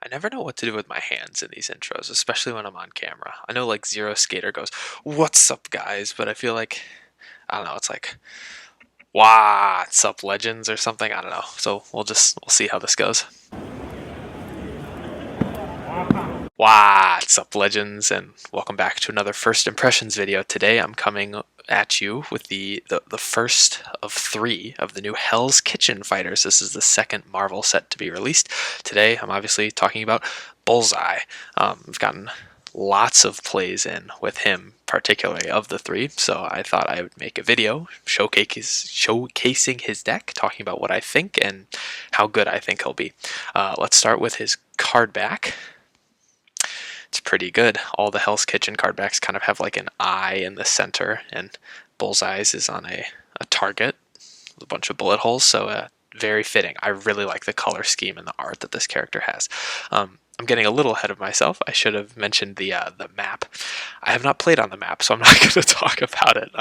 I never know what to do with my hands in these intros, especially when I'm on camera. I know like Zero Skater goes, "What's up, guys?" But I feel like I don't know. It's like, "What's up, legends?" or something. I don't know. So we'll see how this goes. What's up, legends, and welcome back to another first impressions video. Today I'm coming at you with the first of three of the new Hell's Kitchen fighters. This is the second Marvel set to be released. Today I'm obviously talking about Bullseye. We've gotten lots of plays in with him, particularly of the three, so I thought I would make a video showcasing his deck, talking about what I think and how good I think he'll be. Let's start with his card back. It's pretty good. All the Hell's Kitchen card backs kind of have like an eye in the center, and Bullseye's is on a target with a bunch of bullet holes, so very fitting. I really like the color scheme and the art that this character has. I'm getting a little ahead of myself. I should have mentioned the map. I have not played on the map, so I'm not going to talk about it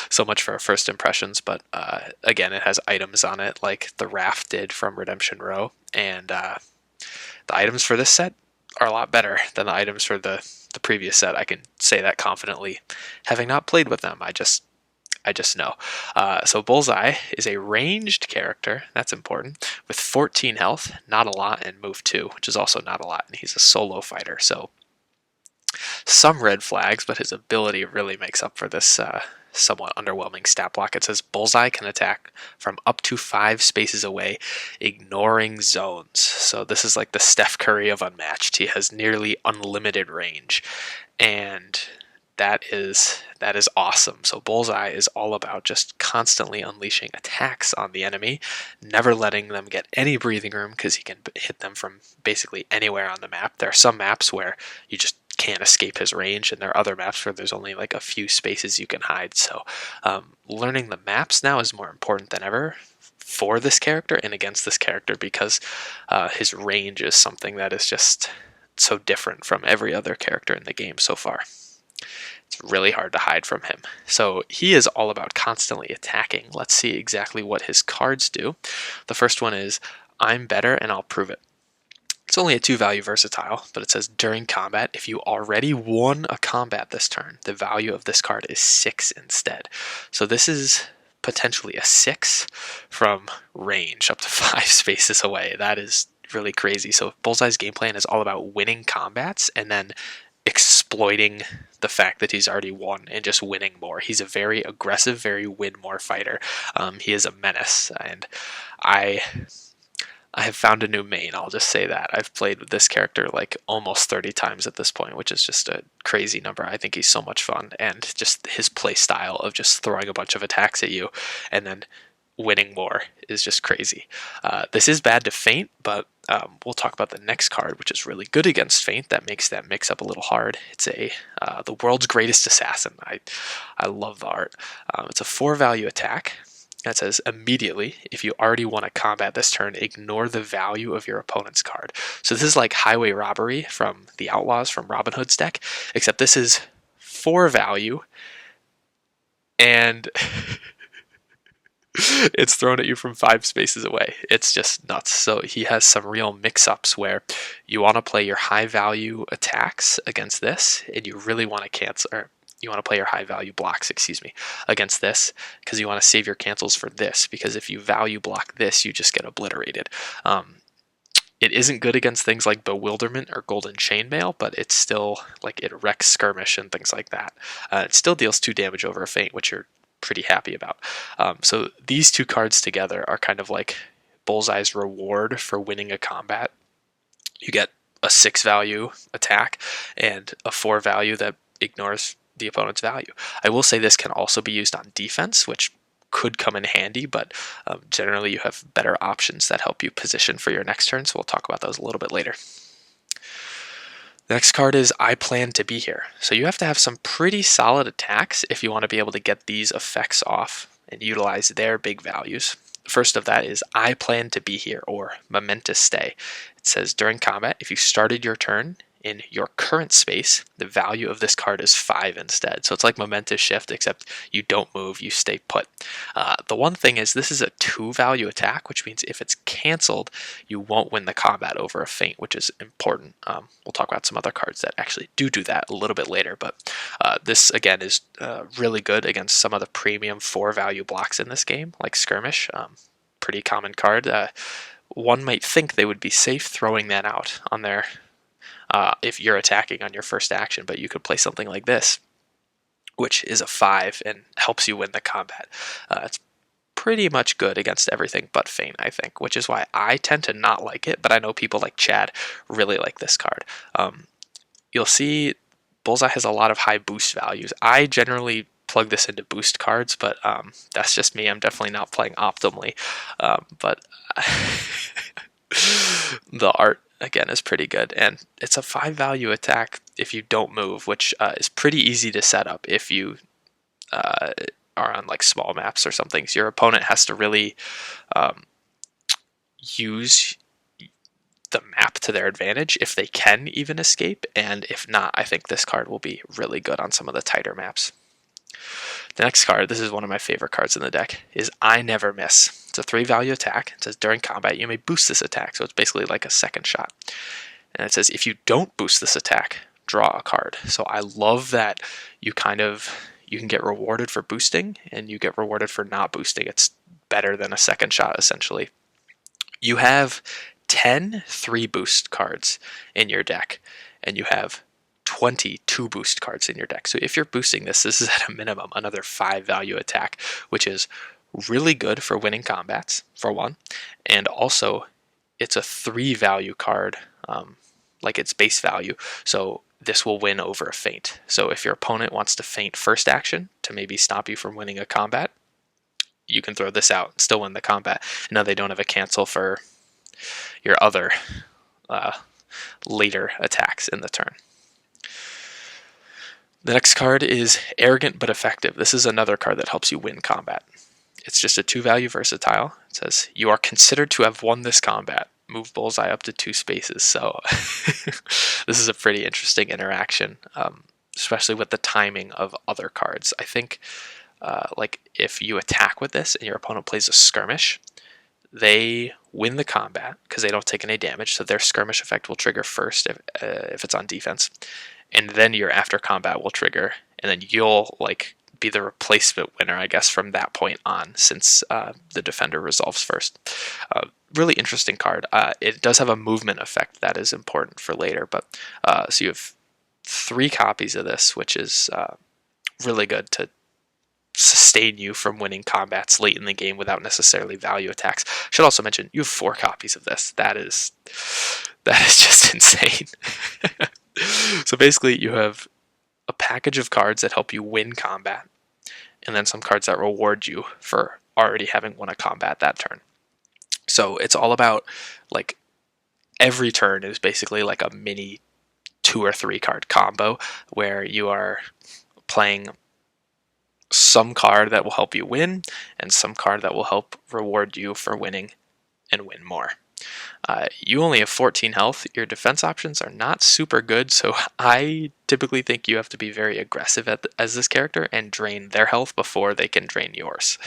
so much for first impressions, but again, it has items on it like the raft did from Redemption Row, and the items for this set are a lot better than the items for the previous set. I can say that confidently, having not played with them. I just know. So Bullseye is a ranged character, that's important, with 14 health, not a lot, and move 2, which is also not a lot, and he's a solo fighter, so some red flags, but his ability really makes up for this somewhat underwhelming stat block. It says Bullseye can attack from up to 5 spaces away, ignoring zones. So this is like the Steph Curry of Unmatched. He has nearly unlimited range, and that is awesome. So Bullseye is all about just constantly unleashing attacks on the enemy, never letting them get any breathing room because he can hit them from basically anywhere on the map. There are some maps where you just can't escape his range, and there are other maps where there's only like a few spaces you can hide. So learning the maps now is more important than ever for this character and against this character, because his range is something that is just so different from every other character in the game so far. It's really hard to hide from him. So he is all about constantly attacking. Let's see exactly what his cards do. The first one is I'm better and I'll prove it. It's only a 2-value versatile, but it says during combat, if you already won a combat this turn, the value of this card is 6 instead. So this is potentially a 6 from range up to 5 spaces away. That is really crazy. So Bullseye's game plan is all about winning combats and then exploiting the fact that he's already won and just winning more. He's a very aggressive, very win more fighter. He is a menace, and I have found a new main. I'll just say that. I've played with this character like almost 30 times at this point, which is just a crazy number. I think he's so much fun, and just his play style of just throwing a bunch of attacks at you and then winning more is just crazy. This is bad to feint, but we'll talk about the next card, which is really good against feint. That makes that mix up a little hard. It's the world's greatest assassin. I love the art. It's a 4-value attack. That says immediately, if you already won a combat this turn, ignore the value of your opponent's card. So this is like highway robbery from the Outlaws from Robin Hood's deck, except this is 4 value, and it's thrown at you from 5 spaces away. It's just nuts. So he has some real mix-ups where you want to play your high-value attacks against this, and you really want to cancel, or you want to play your high-value blocks, excuse me, against this, because you want to save your cancels for this, because if you value block this, you just get obliterated. It isn't good against things like Bewilderment or Golden Chainmail, but it's still, like, it wrecks Skirmish and things like that. It still deals 2 damage over a feint, which you're pretty happy about. So these two cards together are kind of like Bullseye's reward for winning a combat. You get a 6-value attack and a 4-value that ignores the opponent's value. I will say this can also be used on defense, which could come in handy, but generally you have better options that help you position for your next turn, so we'll talk about those a little bit later. The next card is I plan to be here. So you have to have some pretty solid attacks if you want to be able to get these effects off and utilize their big values. The first of that is I plan to be here, or momentous stay. It says during combat, if you started your turn in your current space, the value of this card is 5 instead. So it's like Momentous Shift, except you don't move, you stay put. The one thing is this is a 2-value attack, which means if it's canceled, you won't win the combat over a feint, which is important. We'll talk about some other cards that actually do that a little bit later, but this, again, is really good against some of the premium 4-value blocks in this game, like Skirmish. Pretty common card. One might think they would be safe throwing that out on their if you're attacking on your first action, but you could play something like this, which is a 5 and helps you win the combat. It's pretty much good against everything but feint, I think, which is why I tend to not like it, but I know people like Chad really like this card. You'll see Bullseye has a lot of high boost values. I generally plug this into boost cards, but that's just me. I'm definitely not playing optimally, but the art, again, is pretty good, and it's a 5-value attack if you don't move, which is pretty easy to set up if you are on like small maps or something. So your opponent has to really use the map to their advantage if they can even escape, and if not, I think this card will be really good on some of the tighter maps. The next card, this is one of my favorite cards in the deck, is I Never Miss. It's a 3-value attack. It says during combat you may boost this attack, so it's basically like a second shot. And it says if you don't boost this attack, draw a card. So I love that you can get rewarded for boosting and you get rewarded for not boosting. It's better than a second shot, essentially. You have 10 3-boost cards in your deck, and you have 20 2-boost cards in your deck. So if you're boosting this is at a minimum another 5-value attack, which is really good for winning combats, for one, and also it's a 3-value card, like its base value, so this will win over a feint. So if your opponent wants to feint first action to maybe stop you from winning a combat, you can throw this out and still win the combat. Now they don't have a cancel for your other later attacks in the turn. The next card is Arrogant but Effective. This is another card that helps you win combat. It's just a 2-value versatile. It says, you are considered to have won this combat. Move Bullseye up to 2 spaces. So this is a pretty interesting interaction, especially with the timing of other cards. I think like if you attack with this and your opponent plays a Skirmish, they win the combat because they don't take any damage, so their Skirmish effect will trigger first if it's on defense, and then your after combat will trigger, and then you'll like be the replacement winner, I guess, from that point on, since the defender resolves first. Really interesting card. It does have a movement effect that is important for later, but so you have 3 copies of this, which is really good to sustain you from winning combats late in the game without necessarily value attacks. Should also mention you have 4 copies of this. That is just insane. So basically you have a package of cards that help you win combat, and then some cards that reward you for already having won a combat that turn. So it's all about, like, every turn is basically like a mini 2 or 3 card combo where you are playing some card that will help you win and some card that will help reward you for winning and win more. You only have 14 health. Your defense options are not super good, so I typically think you have to be very aggressive as this character and drain their health before they can drain yours.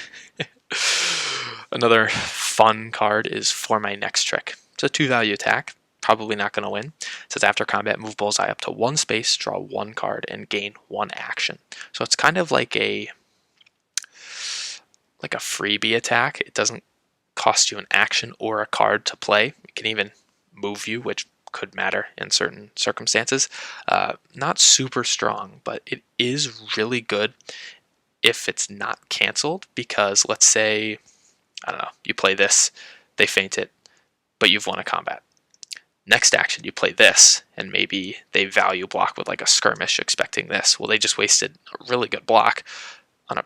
Another fun card is For My Next Trick. It's a 2-value attack. Probably not going to win. It says after combat, move Bullseye up to 1 space, draw 1 card, and gain 1 action. So it's kind of like a freebie attack. It doesn't cost you an action or a card to play. It can even move you, which could matter in certain circumstances. Not super strong, but it is really good if it's not canceled, because let's say, I don't know, you play this, they feint it, but you've won a combat. Next action, you play this, and maybe they value block with like a Skirmish expecting this. Well, they just wasted a really good block on a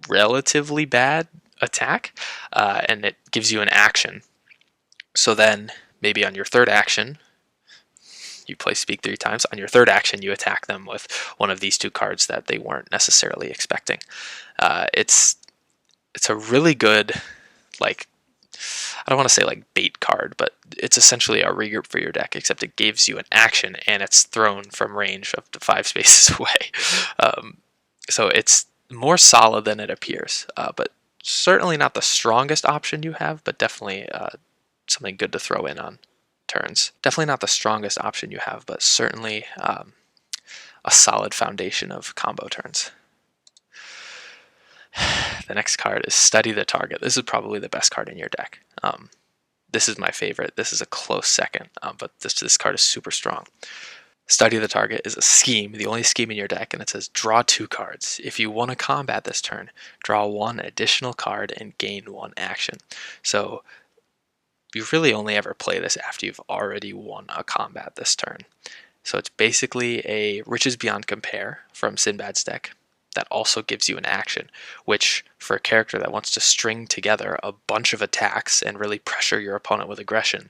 relatively bad attack, and it gives you an action. So then maybe on your third action, you play Speak 3 times. On your third action, you attack them with one of these 2 cards that they weren't necessarily expecting. It's a really good, like, I don't want to say like bait card, but it's essentially a regroup for your deck, except it gives you an action and it's thrown from range up to 5 spaces away. So it's more solid than it appears, but certainly not the strongest option you have, but definitely something good to throw in on turns. Definitely not the strongest option you have, but certainly a solid foundation of combo turns. The next card is Study the Target. This is probably the best card in your deck. This is my favorite. This is a close second, but this card is super strong. Study the Target is a scheme, the only scheme in your deck, and it says draw 2 cards. If you want to combat this turn, draw 1 additional card and gain 1 action. So you really only ever play this after you've already won a combat this turn. So it's basically a Riches Beyond Compare from Sinbad's deck that also gives you an action, which for a character that wants to string together a bunch of attacks and really pressure your opponent with aggression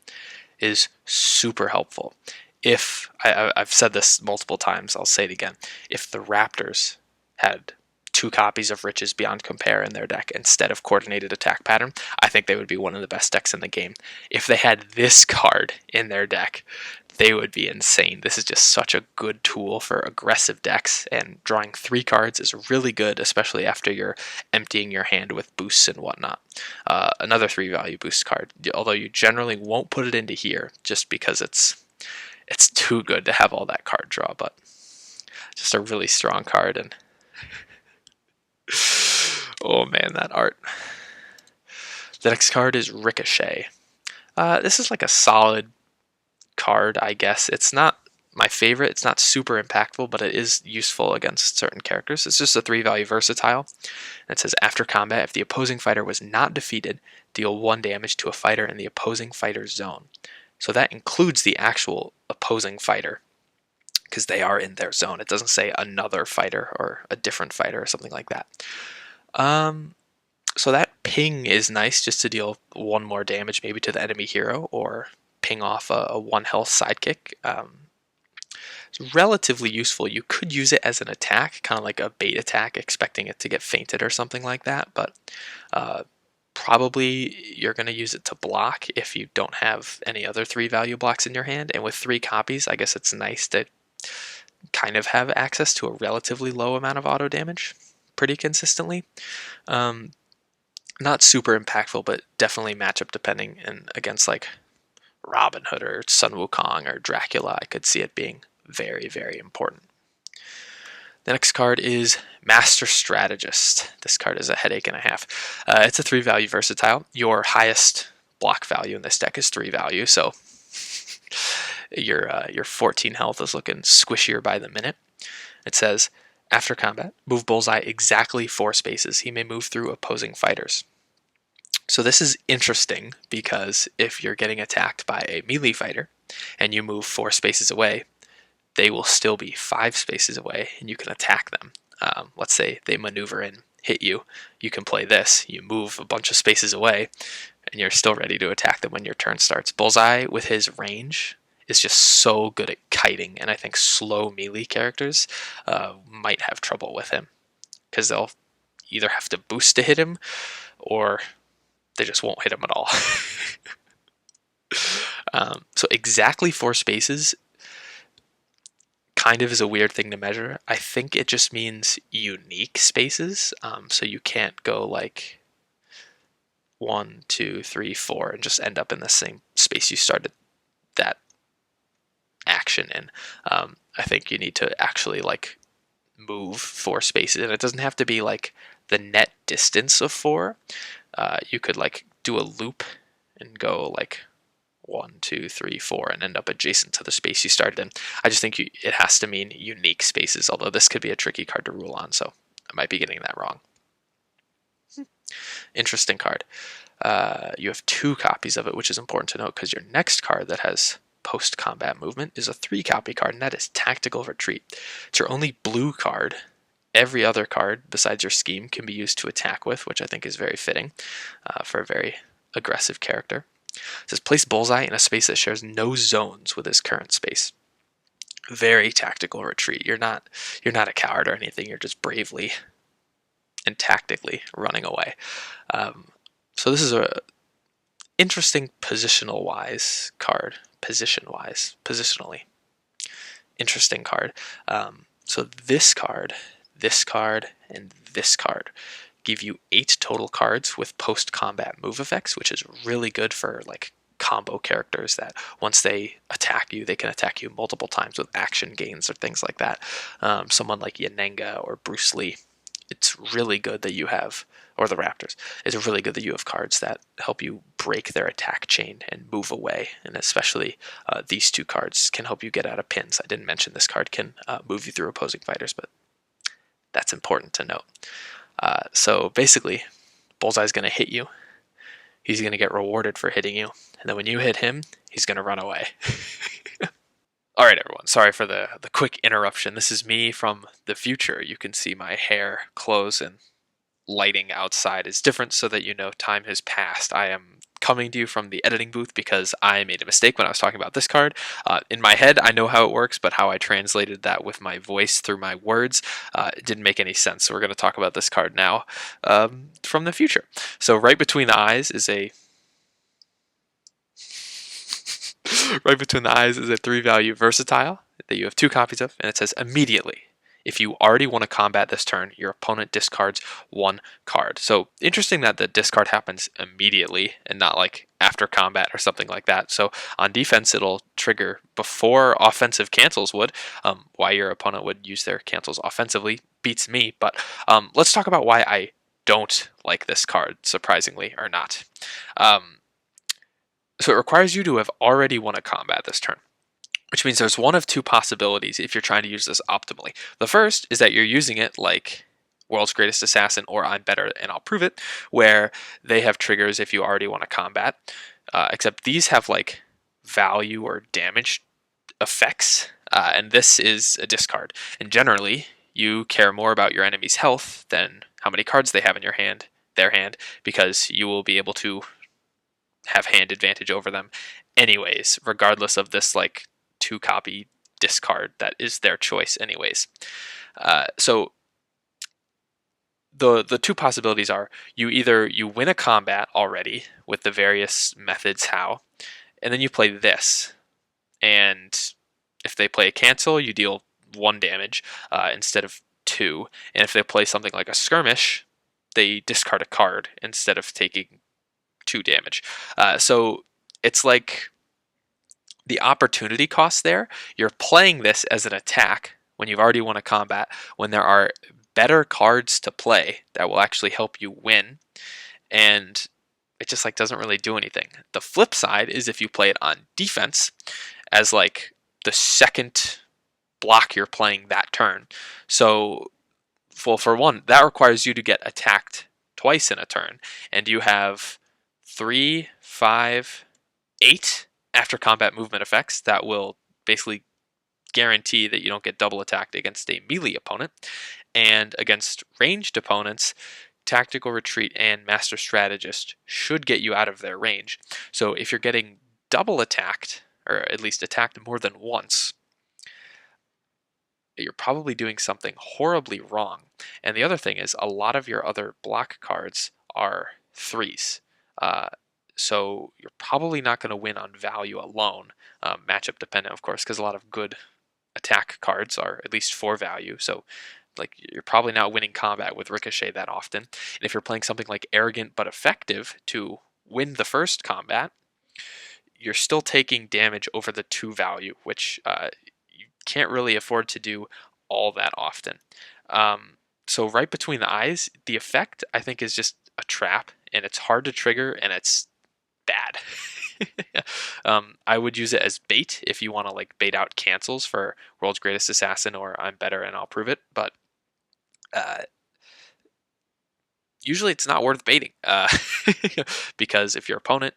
is super helpful. If I've said this multiple times, I'll say it again. If the Raptors had 2 copies of Riches Beyond Compare in their deck instead of Coordinated Attack Pattern, I think they would be one of the best decks in the game. If they had this card in their deck, they would be insane. This is just such a good tool for aggressive decks, and drawing 3 cards is really good, especially after you're emptying your hand with boosts and whatnot. Another 3 value boost card, although you generally won't put it into here just because it's too good to have all that card draw, but just a really strong card. And oh man, that art. The next card is Ricochet. This is like a solid card, I guess. It's not my favorite. It's not super impactful, but it is useful against certain characters. It's just a 3 value versatile. It says after combat, if the opposing fighter was not defeated, deal 1 damage to a fighter in the opposing fighter's zone. So that includes the actual opposing fighter, because they are in their zone. It doesn't say another fighter or a different fighter or something like that. So that ping is nice, just to deal 1 more damage maybe to the enemy hero, or ping off a 1 health sidekick. It's relatively useful. You could use it as an attack, kind of like a bait attack, expecting it to get feinted or something like that, but probably you're going to use it to block if you don't have any other 3 value blocks in your hand. And with 3 copies, I guess it's nice to kind of have access to a relatively low amount of auto damage pretty consistently. Not super impactful, but definitely matchup depending, and against like Robin Hood or Sun Wukong or Dracula, I could see it being very, very important. The next card is Master Strategist. This card is a headache and a half. It's a 3 value versatile. Your highest block value in this deck is 3 value, so your 14 health is looking squishier by the minute. It says, after combat, move Bullseye exactly 4 spaces. He may move through opposing fighters. So this is interesting because if you're getting attacked by a melee fighter and you move 4 spaces away, they will still be 5 spaces away and you can attack them. Let's say they maneuver and hit you. You can play this. You move a bunch of spaces away and you're still ready to attack them when your turn starts. Bullseye, with his range, is just so good at kiting, and I think slow melee characters might have trouble with him because they'll either have to boost to hit him or they just won't hit him at all. So exactly 4 spaces kind of is a weird thing to measure. I think it just means unique spaces. So you can't go like 1, 2, 3, 4 and just end up in the same space you started that action in. I think you need to actually like move 4 spaces, and it doesn't have to be like the net distance of 4. You could like do a loop and go like 1, 2, 3, 4 and end up adjacent to the space you started in. I just think it has to mean unique spaces, although this could be a tricky card to rule on, so I might be getting that wrong. Interesting card. You have 2 copies of it, which is important to note because your next card that has post-combat movement is a 3 copy card, and that is Tactical Retreat. It's your only blue card. Every other card besides your scheme can be used to attack with, which I think is very fitting for a very aggressive character. It says place Bullseye in a space that shares no zones with his current space. Very Tactical Retreat. You're not a coward or anything. You're just bravely and tactically running away. So this is interesting positional wise card. Positionally interesting card. So this card, and this card give you 8 total cards with post-combat move effects, which is really good for like combo characters that once they attack you, they can attack you multiple times with action gains or things like that. Someone like Yanenga or Bruce Lee, it's really good that you have, or the Raptors, it's really good that you have cards that help you break their attack chain and move away. And especially these 2 cards can help you get out of pins. I didn't mention this card can move you through opposing fighters, but that's important to note. So basically, Bullseye's going to hit you. He's going to get rewarded for hitting you. And then when you hit him, he's going to run away. All right, everyone. Sorry for the quick interruption. This is me from the future. You can see my hair, clothes, and lighting outside is different so that you know time has passed. I am coming to you from the editing booth because I made a mistake when I was talking about this card. In my head, I know how it works, but how I translated that with my voice through my words, it didn't make any sense. So we're going to talk about this card now from the future. So right between the eyes is a 3-value versatile that you have 2 copies of, and it says immediately. If you already want to combat this turn, your opponent discards 1 card. So interesting that the discard happens immediately and not like after combat or something like that. So on defense, it'll trigger before offensive cancels would. Why your opponent would use their cancels offensively beats me. But let's talk about why I don't like this card, surprisingly or not. So it requires you to have already won a combat this turn, which means there's one of 2 possibilities if you're trying to use this optimally. The first is that you're using it like World's Greatest Assassin or I'm Better and I'll Prove It, where they have triggers if you already want to combat, except these have like value or damage effects, and this is a discard. And generally, you care more about your enemy's health than how many cards they have in their hand, because you will be able to have hand advantage over them anyways, regardless of this like 2-copy discard that is their choice anyways. So the 2 possibilities are you win a combat already with the various methods how, and then you play this, and if they play a cancel, you deal 1 damage instead of 2, and if they play something like a skirmish, they discard a card instead of taking 2 damage. So it's like the opportunity cost there. You're playing this as an attack when you've already won a combat, when there are better cards to play that will actually help you win, and it just like doesn't really do anything. The flip side is if you play it on defense as like the second block you're playing that turn. So well, for one, that requires you to get attacked twice in a turn, and you have 3, 5, 8 after combat movement effects that will basically guarantee that you don't get double attacked against a melee opponent. And against ranged opponents, Tactical Retreat and Master Strategist should get you out of their range. So if you're getting double attacked, or at least attacked more than once, you're probably doing something horribly wrong. And the other thing is, a lot of your other block cards are 3s. So you're probably not going to win on value alone, matchup dependent, of course, because a lot of good attack cards are at least 4 value. So like you're probably not winning combat with Ricochet that often. And if you're playing something like Arrogant but Effective to win the first combat, you're still taking damage over the 2 value, which you can't really afford to do all that often. So right between the eyes, the effect I think is just a trap, and it's hard to trigger, and it's bad. I would use it as bait if you want to like bait out cancels for World's Greatest Assassin or I'm Better and I'll Prove It, but usually it's not worth baiting because if your opponent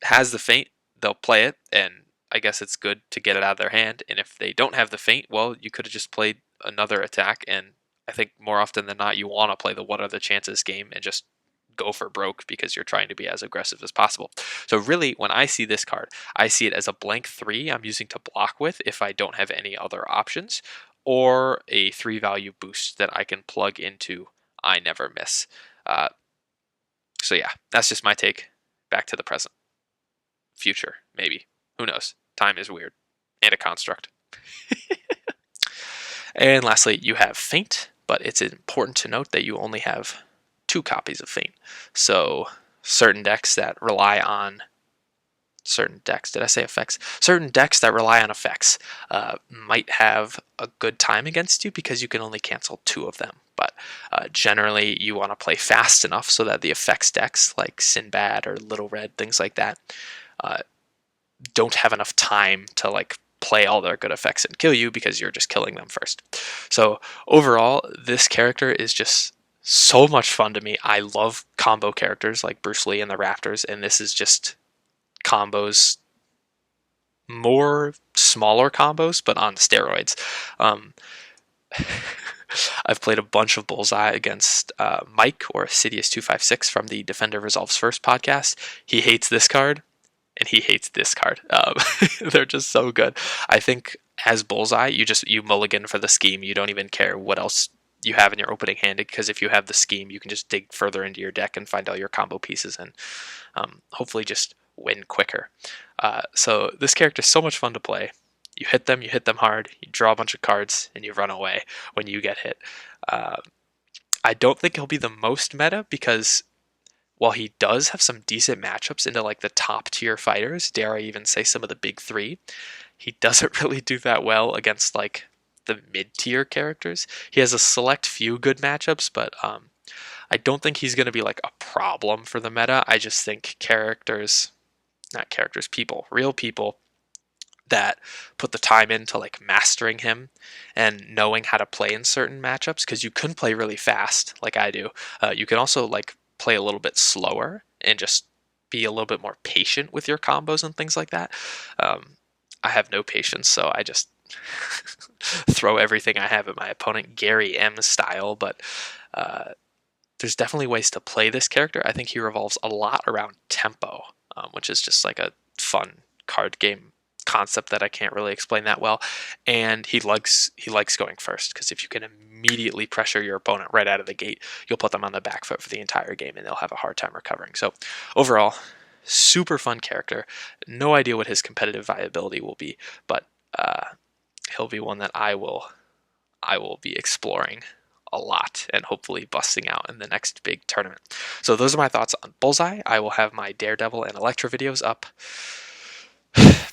has the feint, they'll play it, and I guess it's good to get it out of their hand. And if they don't have the feint, well, you could have just played another attack, and I think more often than not you want to play the what are the chances game and just go for broke because you're trying to be as aggressive as possible. So really, when I see this card, I see it as a blank 3 I'm using to block with if I don't have any other options, or a 3-value boost that I can plug into I Never Miss. So yeah, that's just my take. back to the present. Future, maybe. Who knows? Time is weird. And a construct. And lastly, you have Feint, but it's important to note that you only have 2 copies of Feint. So certain decks that rely on certain decks, did I say effects? Certain decks that rely on effects might have a good time against you because you can only cancel 2 of them. But generally, you want to play fast enough so that the effects decks like Sinbad or Little Red, things like that, don't have enough time to like play all their good effects and kill you because you're just killing them first. So overall, this character is just so much fun to me. I love combo characters like Bruce Lee and the Raptors, and this is just combos, more smaller combos, but on steroids. I've played a bunch of Bullseye against Mike, or Sidious256 from the Defender Resolves First podcast. He hates this card, and he hates this card. They're just so good. I think as Bullseye, you mulligan for the scheme. You don't even care what else you have in your opening hand, because if you have the scheme, you can just dig further into your deck and find all your combo pieces and hopefully just win quicker. So this character is so much fun to play. You hit them hard, you draw a bunch of cards, and you run away when you get hit. I don't think he'll be the most meta because while he does have some decent matchups into like the top tier fighters, dare I even say some of the big 3, he doesn't really do that well against like the mid tier characters. He has a select few good matchups, but I don't think he's going to be like a problem for the meta. I just think real people that put the time into like mastering him and knowing how to play in certain matchups, because you can play really fast like I do. You can also like play a little bit slower and just be a little bit more patient with your combos and things like that. I have no patience, so I just throw everything I have at my opponent, Gary M style. But there's definitely ways to play this character. I think he revolves a lot around tempo, which is just like a fun card game concept that I can't really explain that well. And he likes going first, because if you can immediately pressure your opponent right out of the gate, you'll put them on the back foot for the entire game and they'll have a hard time recovering. So overall, super fun character. No idea what his competitive viability will be, but he'll be one that I will be exploring a lot and hopefully busting out in the next big tournament. So those are my thoughts on Bullseye. I will have my Daredevil and Elektra videos up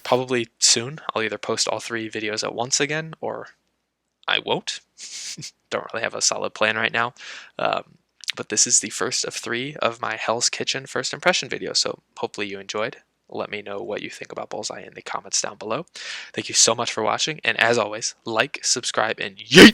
probably soon. I'll either post all 3 videos at once again, or I won't. Don't really have a solid plan right now. But this is the first of 3 of my Hell's Kitchen first impression videos, so hopefully you enjoyed. Let me know what you think about Bullseye in the comments down below. Thank you so much for watching, and as always, like, subscribe, and yeet!